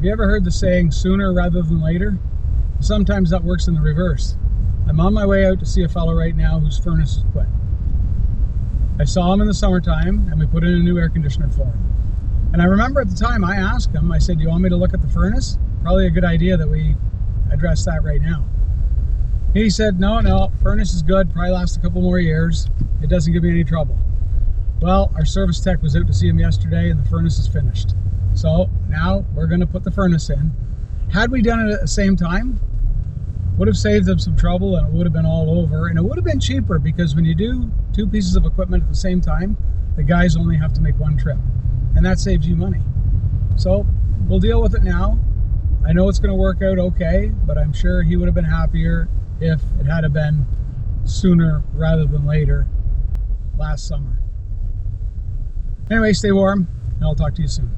Have you ever heard the saying, sooner rather than later? Sometimes that works in the reverse. I'm on my way out to see a fellow right now whose furnace is quit. I saw him in the summertime and we put in a new air conditioner for him. And I remember at the time I asked him, I said, do you want me to look at the furnace? Probably a good idea that we address that right now. He said, no, furnace is good, probably lasts a couple more years. It doesn't give me any trouble. Well, our service tech was out to see him yesterday and the furnace is finished. So now we're going to put the furnace in. Had we done it at the same time, would have saved them some trouble and it would have been all over. And it would have been cheaper because when you do two pieces of equipment at the same time, the guys only have to make one trip. And that saves you money. So we'll deal with it now. I know it's going to work out okay, but I'm sure he would have been happier if it had been sooner rather than later last summer. Anyway, stay warm and I'll talk to you soon.